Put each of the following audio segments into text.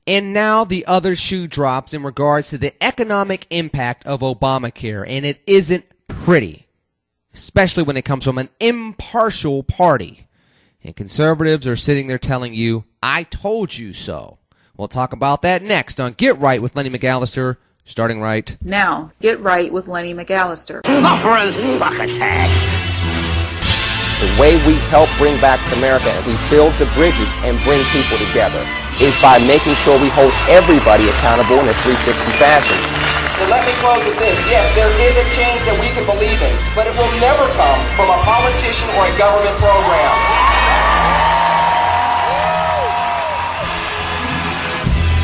And now the other shoe drops in regards to the economic impact of Obamacare, and it isn't pretty, especially when it comes from an impartial party. And conservatives are sitting there telling you, I told you so. We'll talk about that next on Get Right with Lenny McAllister, starting right now. Get Right with Lenny McAllister. The way we help bring back America and we build the bridges and bring people together is by making sure we hold everybody accountable in a 360 fashion. So let me close with this. Yes, there is a change that we can believe in, but it will never come from a politician or a government program.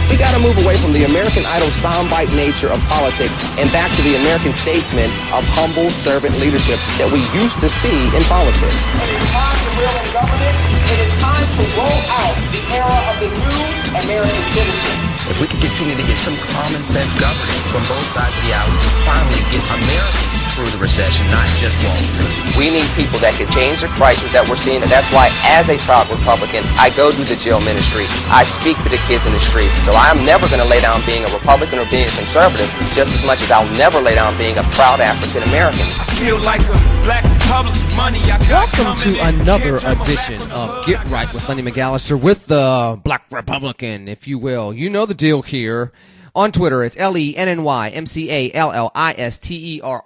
We got to move away from the American Idol soundbite nature of politics and back to the American statesman of humble servant leadership that we used to see in politics. It is time to reel in government. It is time to roll out the era of the new American citizen. If we could continue to get some common sense governing from both sides of the aisle, we can finally get Americans through the recession, not just Wall Street. We need people that can change the crisis that we're seeing, and that's why, as a proud Republican, I go do the jail ministry. I speak to the kids in the streets. So I'm never going to lay down being a Republican or being a conservative, just as much as I'll never lay down being a proud African American. I feel like a black Republican. Welcome to another edition of Get Right with Lenny McAllister, with the Black Republican, if you will. You know the deal here. On Twitter, it's LennyMcAllister.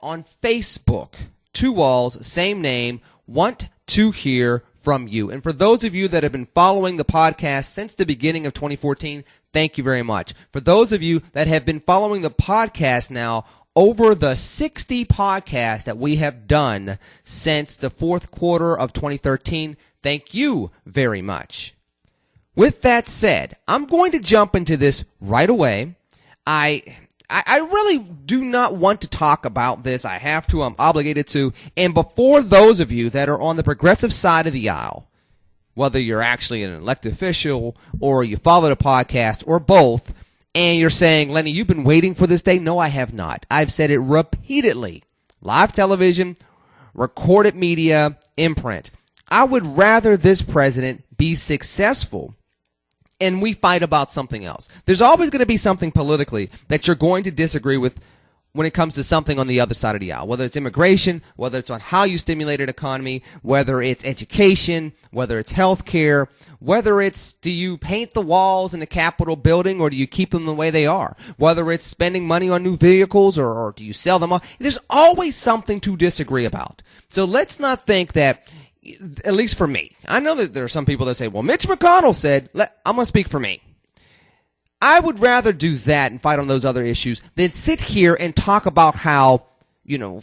On Facebook, Two Walls, same name, want to hear from you. And for those of you that have been following the podcast since the beginning of 2014, thank you very much. For those of you that have been following the podcast now, over the 60 podcasts that we have done since the fourth quarter of 2013, thank you very much. With that said, I'm going to jump into this right away. I really do not want to talk about this. I have to. I'm obligated to. And before those of you that are on the progressive side of the aisle, whether you're actually an elected official or you follow the podcast or both, and you're saying, Lenny, you've been waiting for this day? No, I have not. I've said it repeatedly. Live television, recorded media, imprint. I would rather this president be successful and we fight about something else. There's always going to be something politically that you're going to disagree with when it comes to something on the other side of the aisle, whether it's immigration, whether it's on how you stimulate an economy, whether it's education, whether it's health care, whether it's do you paint the walls in the Capitol building or do you keep them the way they are, whether it's spending money on new vehicles or do you sell them off. There's always something to disagree about. So let's not think that, at least for me, I know that there are some people that say, well, Mitch McConnell said, I'm going to speak for me. I would rather do that and fight on those other issues than sit here and talk about how,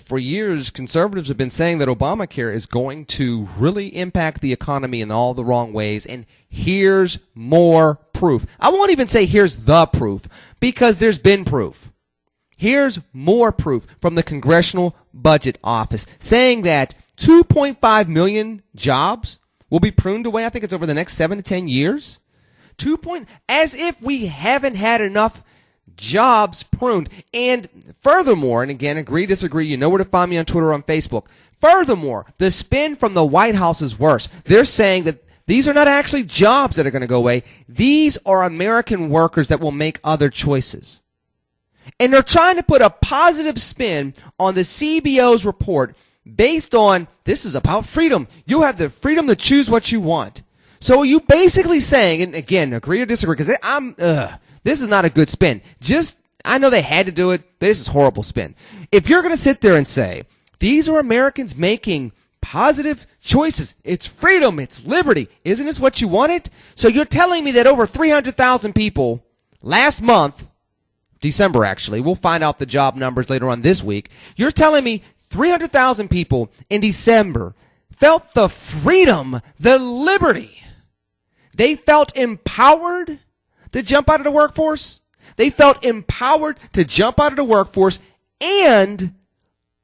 for years conservatives have been saying that Obamacare is going to really impact the economy in all the wrong ways. And here's more proof. I won't even say here's the proof because there's been proof. Here's more proof from the Congressional Budget Office saying that 2.5 million jobs will be pruned away. I think it's over the next 7 to 10 years. As if we haven't had enough jobs pruned. And furthermore, and again, agree, disagree, you know where to find me on Twitter or on Facebook. Furthermore, the spin from the White House is worse. They're saying that these are not actually jobs that are going to go away. These are American workers that will make other choices. And they're trying to put a positive spin on the CBO's report based on this is about freedom. You have the freedom to choose what you want. So are you basically saying, and again, agree or disagree, because this is not a good spin. I know they had to do it, but this is horrible spin. If you're going to sit there and say, these are Americans making positive choices, it's freedom, it's liberty, isn't this what you wanted? So you're telling me that over 300,000 people last month, December actually, we'll find out the job numbers later on this week, you're telling me 300,000 people in December felt the freedom, the liberty. They felt empowered to jump out of the workforce. They felt empowered to jump out of the workforce and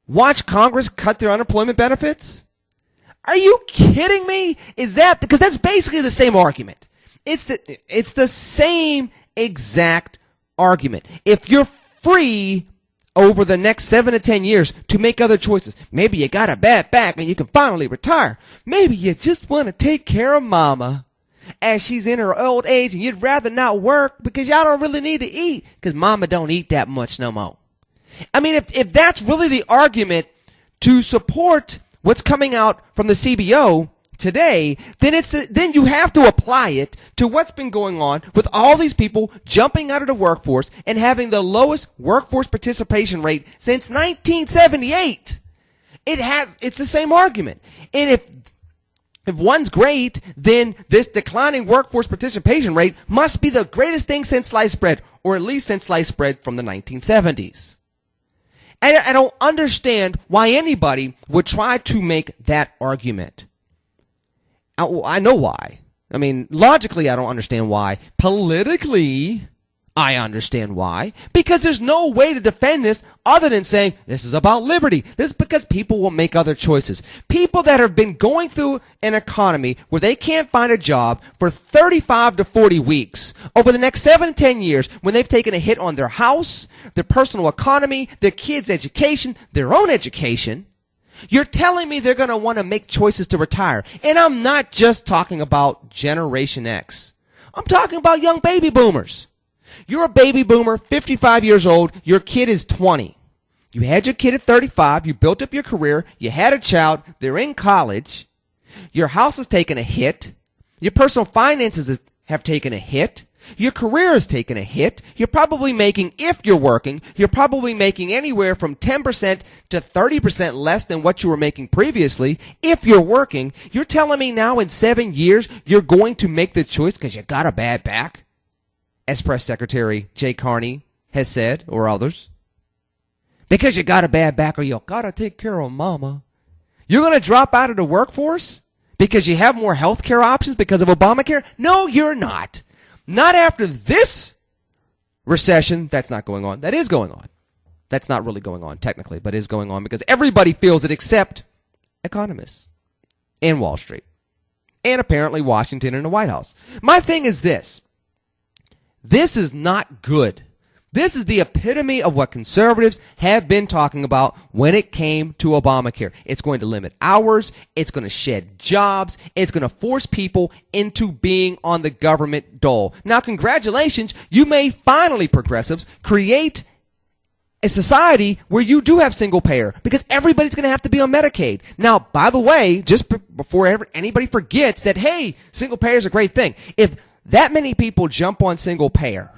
watch Congress cut their unemployment benefits. Are you kidding me? Because that's basically the same argument. It's the same exact argument. If you're free over the next 7 to 10 years to make other choices, maybe you got a bad back and you can finally retire. Maybe you just want to take care of mama. as she's in her old age and you'd rather not work because y'all don't really need to eat because mama don't eat that much no more. I mean, if that's really the argument to support what's coming out from the CBO today, then you have to apply it to what's been going on with all these people jumping out of the workforce and having the lowest workforce participation rate since 1978. It's the same argument. And if one's great, then this declining workforce participation rate must be the greatest thing since sliced bread, or at least since sliced bread from the 1970s. And I don't understand why anybody would try to make that argument. I know why. I mean, logically, I don't understand why. Politically, I understand why. Because there's no way to defend this other than saying this is about liberty. This is because people will make other choices. People that have been going through an economy where they can't find a job for 35 to 40 weeks over the next 7 to 10 years, when they've taken a hit on their house, their personal economy, their kids' education, their own education. You're telling me they're going to want to make choices to retire. And I'm not just talking about Generation X. I'm talking about young baby boomers. You're a baby boomer, 55 years old. Your kid is 20. You had your kid at 35. You built up your career. You had a child. They're in college. Your house has taken a hit. Your personal finances have taken a hit. Your career has taken a hit. You're probably making, if you're working, you're probably making anywhere from 10% to 30% less than what you were making previously. If you're working, you're telling me now in 7 years you're going to make the choice because you got a bad back, as Press Secretary Jay Carney has said, or others. Because you got a bad back or you got to take care of mama. You're going to drop out of the workforce because you have more health care options because of Obamacare? No, you're not. Not after this recession. That's not going on. That is going on. That's not really going on technically, but is going on because everybody feels it except economists and Wall Street and apparently Washington and the White House. My thing is this. This is not good. This is the epitome of what conservatives have been talking about when it came to Obamacare. It's going to limit hours. It's going to shed jobs. It's going to force people into being on the government dole. Now, congratulations. You may finally, progressives, create a society where you do have single payer because everybody's going to have to be on Medicaid. Now, by the way, just before anybody forgets that, hey, single payer is a great thing. If that many people jump on single payer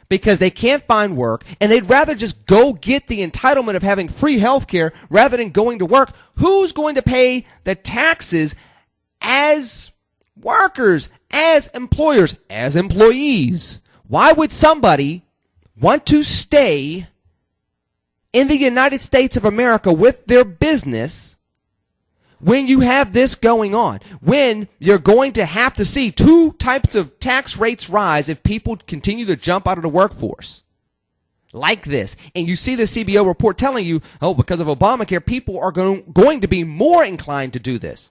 because they can't find work and they'd rather just go get the entitlement of having free health care rather than going to work, who's going to pay the taxes as workers, as employers, as employees? Why would somebody want to stay in the United States of America with their business when you have this going on, when you're going to have to see two types of tax rates rise if people continue to jump out of the workforce like this? And you see the CBO report telling you, oh, because of Obamacare, people are going to be more inclined to do this.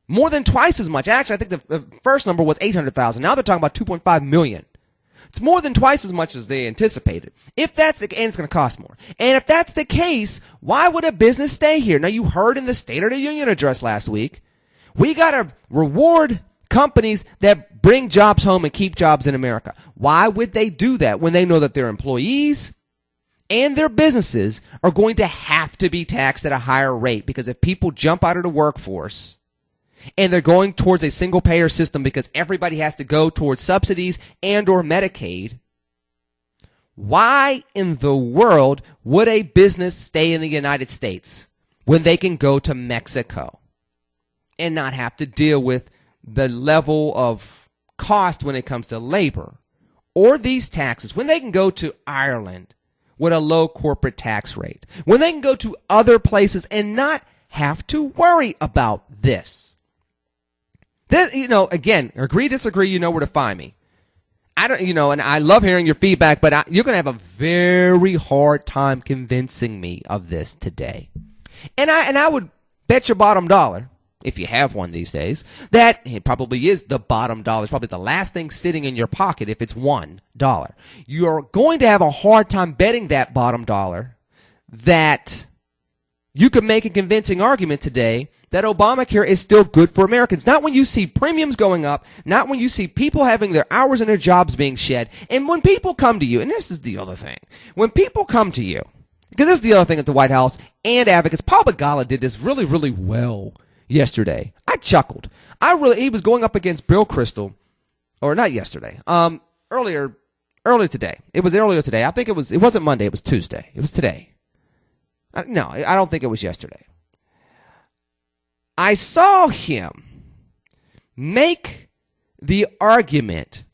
More than twice as much. Actually, I think the first number was 800,000. Now they're talking about 2.5 million. It's more than twice as much as they anticipated. If that's and it's going to cost more. And if that's the case, why would a business stay here? Now, you heard in the State of the Union address last week, we got to reward companies that bring jobs home and keep jobs in America. Why would they do that when they know that their employees and their businesses are going to have to be taxed at a higher rate? Because if people jump out of the workforce and they're going towards a single payer system because everybody has to go towards subsidies and or Medicaid, why in the world would a business stay in the United States when they can go to Mexico and not have to deal with the level of cost when it comes to labor or these taxes, when they can go to Ireland with a low corporate tax rate, when they can go to other places and not have to worry about this? This, again, agree, disagree, you know where to find me. And I love hearing your feedback, but you're going to have a very hard time convincing me of this today. And I would bet your bottom dollar, if you have one these days, that it probably is the bottom dollar. It's probably the last thing sitting in your pocket if it's $1. You're going to have a hard time betting that bottom dollar that you could make a convincing argument today that Obamacare is still good for Americans. Not when you see premiums going up, not when you see people having their hours and their jobs being shed, and when people come to you, and this is the other thing, when people come to you, because this is the other thing at the White House and advocates, Paul Begala did this really, really well yesterday. I chuckled. He was going up against Bill Kristol, or not yesterday, earlier today. It was earlier today. I think it wasn't Monday, it was Tuesday. It was today. No, I don't think it was yesterday. I saw him make the argument,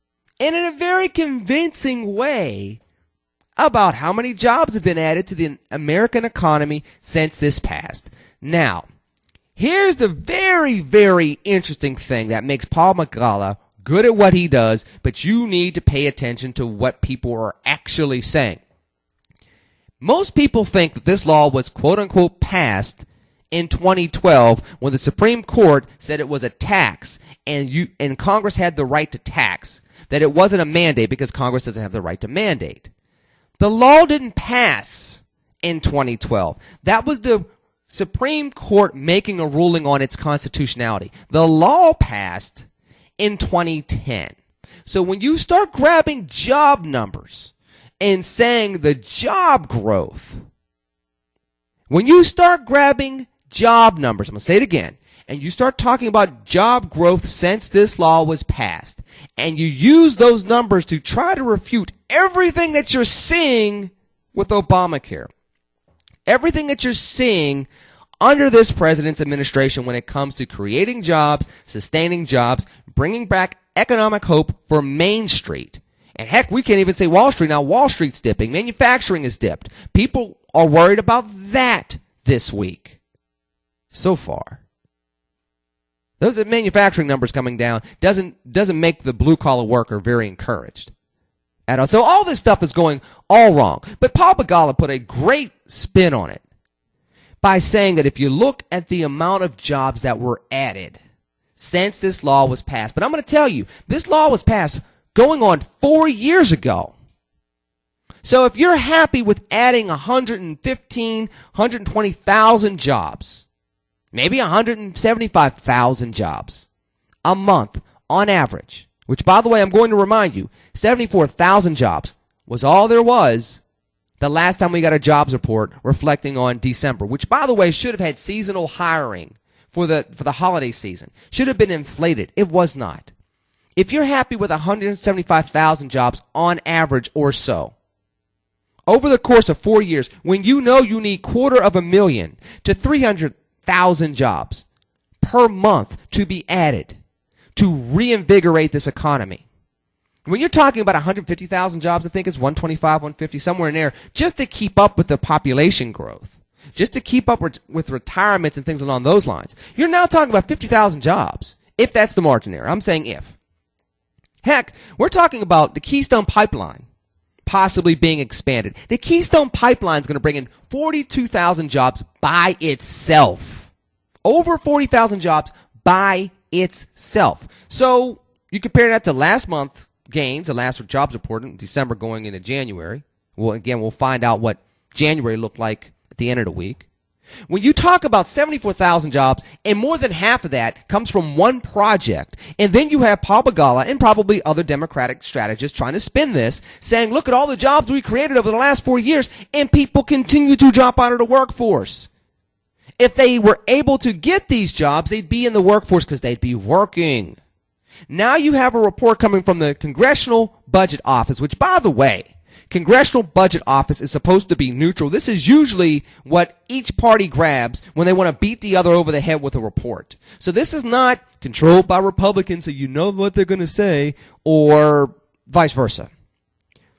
and in a very convincing way, about how many jobs have been added to the American economy since this passed. Now, here's the very, very interesting thing that makes Paul Begala good at what he does, but you need to pay attention to what people are actually saying. Most people think that this law was quote-unquote passed in 2012 when the Supreme Court said it was a tax and Congress had the right to tax, that it wasn't a mandate because Congress doesn't have the right to mandate. The law didn't pass in 2012. That was the Supreme Court making a ruling on its constitutionality. The law passed in 2010. So when you start grabbing job numbers and saying the job growth, when you start grabbing job numbers, I'm going to say it again, and you start talking about job growth since this law was passed, and you use those numbers to try to refute everything that you're seeing with Obamacare, everything that you're seeing under this president's administration when it comes to creating jobs, sustaining jobs, bringing back economic hope for Main Street. And heck, we can't even say Wall Street now. Wall Street's dipping. Manufacturing is dipped. People are worried about that this week. So far. Those manufacturing numbers coming down doesn't make the blue-collar worker very encouraged at all. So all this stuff is going all wrong. But Paul Begala put a great spin on it by saying that if you look at the amount of jobs that were added since this law was passed, but I'm going to tell you, this law was passed going on 4 years ago. So if you're happy with adding 120,000 jobs, maybe 175,000 jobs a month on average, which, by the way, I'm going to remind you, 74,000 jobs was all there was the last time we got a jobs report reflecting on December, which, by the way, should have had seasonal hiring for the holiday season. Should have been inflated. It was not. If you're happy with 175,000 jobs on average or so, over the course of 4 years, when you know you need 250,000 to 300,000 jobs per month to be added to reinvigorate this economy. When you're talking about 150,000 jobs, I think it's 125, 150, somewhere in there, just to keep up with the population growth, just to keep up with retirements and things along those lines. You're now talking about 50,000 jobs, if that's the margin error. I'm saying if. Heck, we're talking about the Keystone Pipeline possibly being expanded. The Keystone Pipeline is going to bring in 42,000 jobs by itself. Over 40,000 jobs by itself. So you compare that to last month gains, the last jobs report in December going into January. Well, again, we'll find out what January looked like at the end of the week. When you talk about 74,000 jobs, and more than half of that comes from one project, and then you have Paul Begala and probably other Democratic strategists trying to spin this, saying, look at all the jobs we created over the last 4 years, and people continue to drop out of the workforce. If they were able to get these jobs, they'd be in the workforce because they'd be working. Now you have a report coming from the Congressional Budget Office, which, by the way, Congressional Budget Office is supposed to be neutral. This is usually what each party grabs when they want to beat the other over the head with a report. So this is not controlled by Republicans, so you know what they're going to say, or vice versa.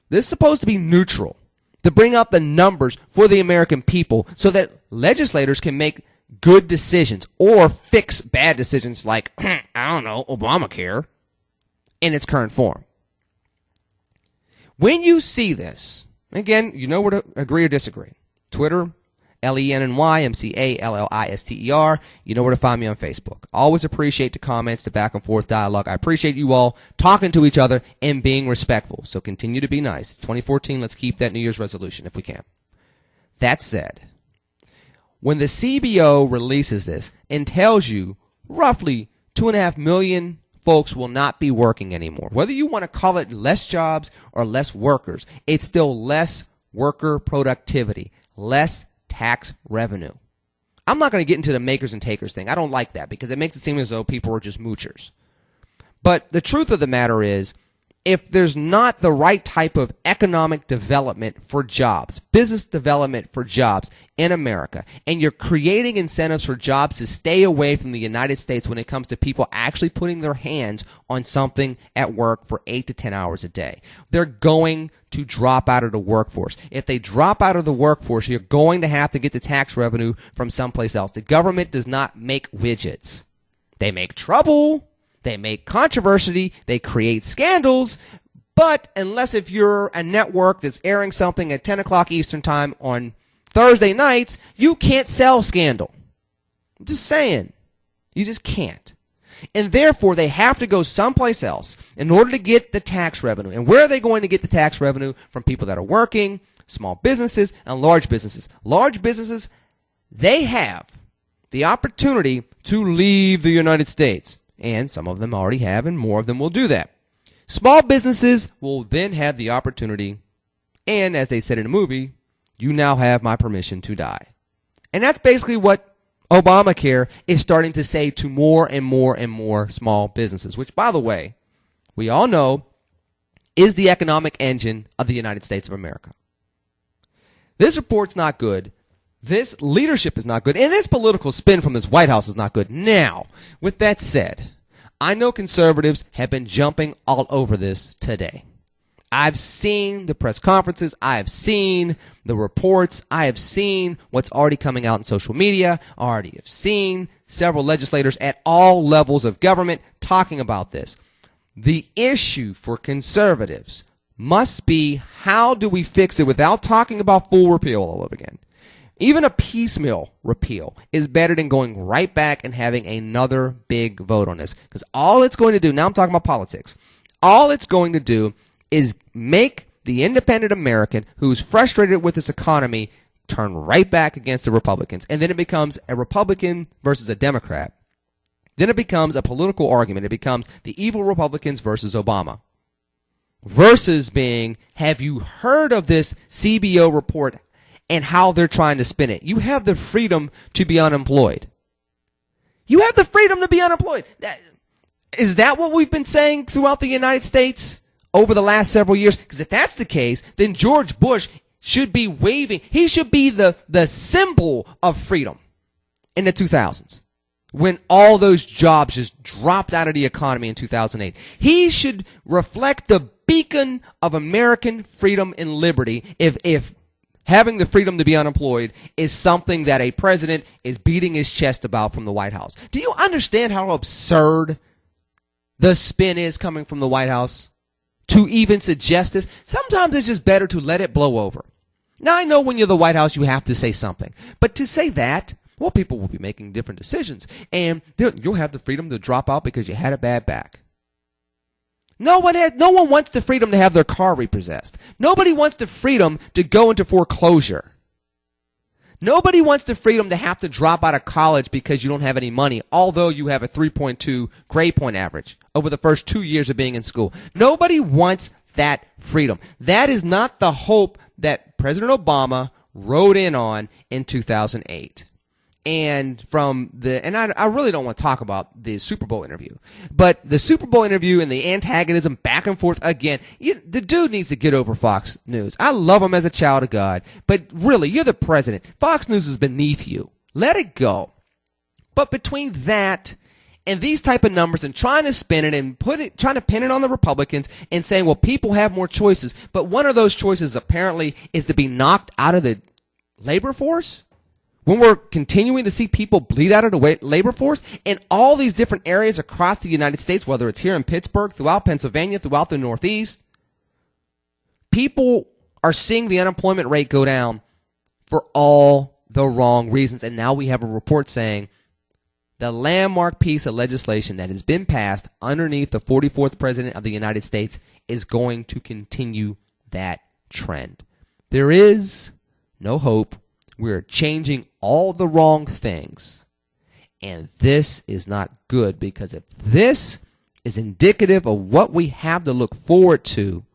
This is supposed to be neutral, to bring out the numbers for the American people so that legislators can make good decisions or fix bad decisions like, I don't know, Obamacare in its current form. When you see this, again, you know where to agree or disagree. Twitter, LENNYMCALLISTER. You know where to find me on Facebook. Always appreciate the comments, the back and forth dialogue. I appreciate you all talking to each other and being respectful. So continue to be nice. 2014, let's keep that New Year's resolution if we can. That said, when the CBO releases this and tells you roughly 2.5 million folks will not be working anymore, whether you want to call it less jobs or less workers, it's still less worker productivity, less tax revenue. I'm not going to get into the makers and takers thing. I don't like that because it makes it seem as though people are just moochers. But the truth of the matter is, if there's not the right type of economic development for jobs, business development for jobs in America, and you're creating incentives for jobs to stay away from the United States when it comes to people actually putting their hands on something at work for 8 to 10 hours a day, they're going to drop out of the workforce. If they drop out of the workforce, you're going to have to get the tax revenue from someplace else. The government does not make widgets. They make trouble. They make controversy, they create scandals, but unless if you're a network that's airing something at 10 o'clock Eastern time on Thursday nights, you can't sell scandal. I'm just saying. You just can't. And therefore, they have to go someplace else in order to get the tax revenue. And where are they going to get the tax revenue? From people that are working, small businesses, and large businesses. Large businesses, they have the opportunity to leave the United States. And some of them already have, and more of them will do that. Small businesses will then have the opportunity, and as they said in the movie, you now have my permission to die. And that's basically what Obamacare is starting to say to more and more and more small businesses, which, by the way, we all know is the economic engine of the United States of America. This report's not good. This leadership is not good, and this political spin from this White House is not good. Now, with that said, I know conservatives have been jumping all over this today. I've seen the press conferences. I have seen the reports. I have seen what's already coming out in social media. I already have seen several legislators at all levels of government talking about this. The issue for conservatives must be, how do we fix it without talking about full repeal all over again? Even a piecemeal repeal is better than going right back and having another big vote on this. Because all it's going to do, now I'm talking about politics, all it's going to do is make the independent American who's frustrated with this economy turn right back against the Republicans. And then it becomes a Republican versus a Democrat. Then it becomes a political argument. It becomes the evil Republicans versus Obama. Versus being, have you heard of this CBO report and how they're trying to spin it? You have the freedom to be unemployed. You have the freedom to be unemployed. Is that what we've been saying throughout the United States over the last several years? Because if that's the case, then George Bush should be waving. He should be the symbol of freedom in the 2000s when all those jobs just dropped out of the economy in 2008. He should reflect the beacon of American freedom and liberty if having the freedom to be unemployed is something that a president is beating his chest about from the White House. Do you understand how absurd the spin is coming from the White House to even suggest this? Sometimes it's just better to let it blow over. Now, I know when you're the White House, you have to say something. But to say that, well, people will be making different decisions. And you'll have the freedom to drop out because you had a bad back. No one wants the freedom to have their car repossessed. Nobody wants the freedom to go into foreclosure. Nobody wants the freedom to have to drop out of college because you don't have any money, although you have a 3.2 grade point average over the first 2 years of being in school. Nobody wants that freedom. That is not the hope that President Obama rode in on in 2008. And I really don't want to talk about the Super Bowl interview, but the Super Bowl interview and the antagonism back and forth again, the dude needs to get over Fox News. I love him as a child of God, but really, you're the president. Fox News is beneath you. Let it go. But between that and these type of numbers and trying to spin it and trying to pin it on the Republicans and saying, well, people have more choices, but one of those choices apparently is to be knocked out of the labor force. When we're continuing to see people bleed out of the labor force in all these different areas across the United States, whether it's here in Pittsburgh, throughout Pennsylvania, throughout the Northeast, people are seeing the unemployment rate go down for all the wrong reasons. And now we have a report saying the landmark piece of legislation that has been passed underneath the 44th President of the United States is going to continue that trend. There is no hope. We're changing all the wrong things. And this is not good, because if this is indicative of what we have to look forward to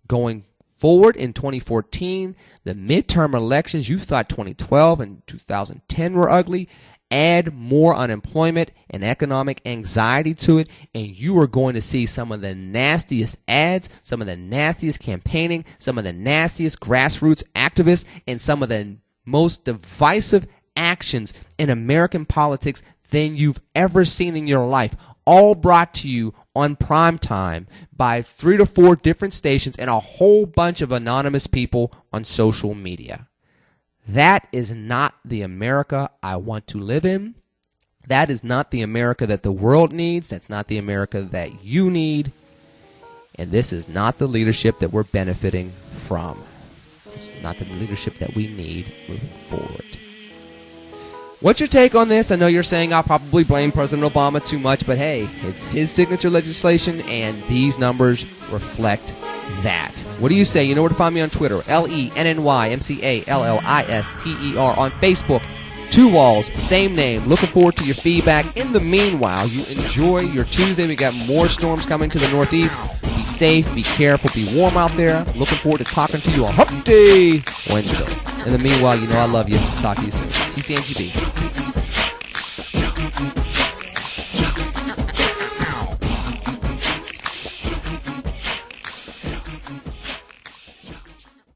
going forward in 2014, the midterm elections, you thought 2012 and 2010 were ugly. Add more unemployment and economic anxiety to it, and you are going to see some of the nastiest ads, some of the nastiest campaigning, some of the nastiest grassroots activists, and some of the most divisive actions in American politics than you've ever seen in your life, all brought to you on prime time by 3 to 4 different stations and a whole bunch of anonymous people on social media. That is not the America I want to live in. That is not the America that the world needs. That's not the America that you need. And this is not the leadership that we're benefiting from. It's not the leadership that we need moving forward. What's your take on this? I know you're saying I'll probably blame President Obama too much, but hey, it's his signature legislation, and these numbers reflect that. What do you say? You know where to find me on Twitter, LennyMcAllister. On Facebook, Two Walls, same name. Looking forward to your feedback. In the meanwhile, you enjoy your Tuesday. We got more storms coming to the Northeast. Be safe, be careful, be warm out there. Looking forward to talking to you on Hump Day Wednesday. In the meanwhile, you know I love you. Talk to you soon. TCNGB.